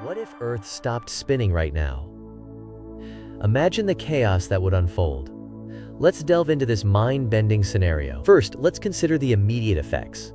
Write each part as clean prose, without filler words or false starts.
What if Earth stopped spinning right now? Imagine the chaos that would unfold. Let's delve into this mind-bending scenario. First, let's consider the immediate effects.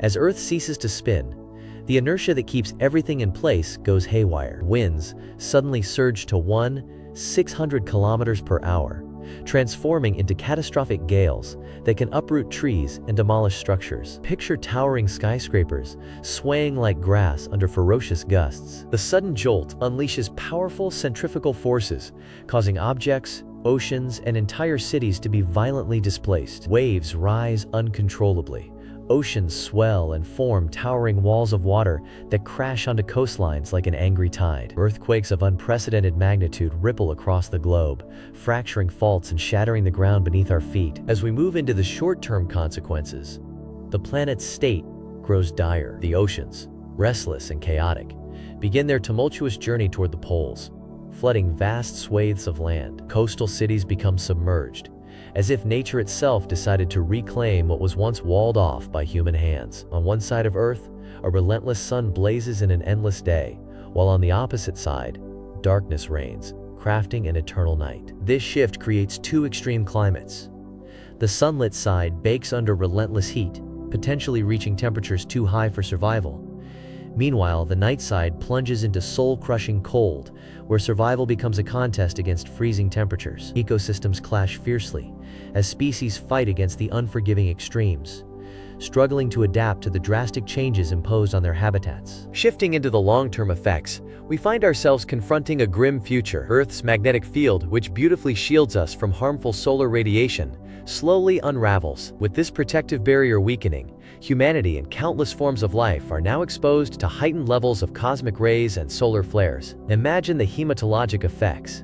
As Earth ceases to spin, the inertia that keeps everything in place goes haywire. Winds suddenly surge to 600 kilometers per hour, transforming into catastrophic gales that can uproot trees and demolish structures. Picture towering skyscrapers swaying like grass under ferocious gusts. The sudden jolt unleashes powerful centrifugal forces, causing objects, oceans, and entire cities to be violently displaced. Waves rise uncontrollably. Oceans swell and form towering walls of water that crash onto coastlines like an angry tide. Earthquakes of unprecedented magnitude ripple across the globe, fracturing faults and shattering the ground beneath our feet. As we move into the short-term consequences, the planet's state grows dire. The oceans, restless and chaotic, begin their tumultuous journey toward the poles, flooding vast swathes of land. Coastal cities become submerged, as if nature itself decided to reclaim what was once walled off by human hands. On one side of Earth, a relentless sun blazes in an endless day, while on the opposite side, darkness reigns, crafting an eternal night. This shift creates two extreme climates. The sunlit side bakes under relentless heat, potentially reaching temperatures too high for survival. Meanwhile, the night side plunges into soul-crushing cold, where survival becomes a contest against freezing temperatures. Ecosystems clash fiercely, as species fight against the unforgiving extremes, struggling to adapt to the drastic changes imposed on their habitats. Shifting into the long-term effects, we find ourselves confronting a grim future. Earth's magnetic field, which beautifully shields us from harmful solar radiation, slowly unravels. With this protective barrier weakening, humanity and countless forms of life are now exposed to heightened levels of cosmic rays and solar flares. Imagine the hematologic effects.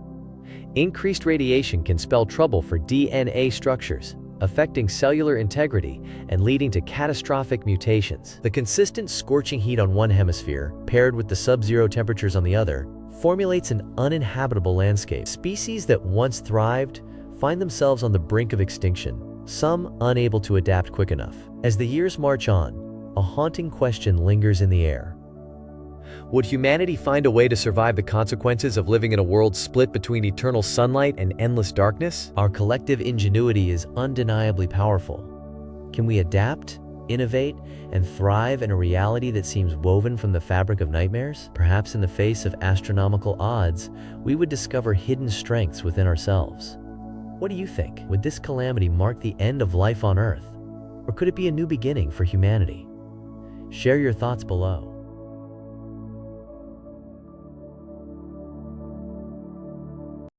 Increased radiation can spell trouble for DNA structures, affecting cellular integrity and leading to catastrophic mutations. The consistent scorching heat on one hemisphere, paired with the sub-zero temperatures on the other, formulates an uninhabitable landscape. Species that once thrived find themselves on the brink of extinction, some unable to adapt quick enough. As the years march on, a haunting question lingers in the air. Would humanity find a way to survive the consequences of living in a world split between eternal sunlight and endless darkness? Our collective ingenuity is undeniably powerful. Can we adapt, innovate, and thrive in a reality that seems woven from the fabric of nightmares? Perhaps in the face of astronomical odds, we would discover hidden strengths within ourselves. What do you think? Would this calamity mark the end of life on Earth? Or could it be a new beginning for humanity? Share your thoughts below.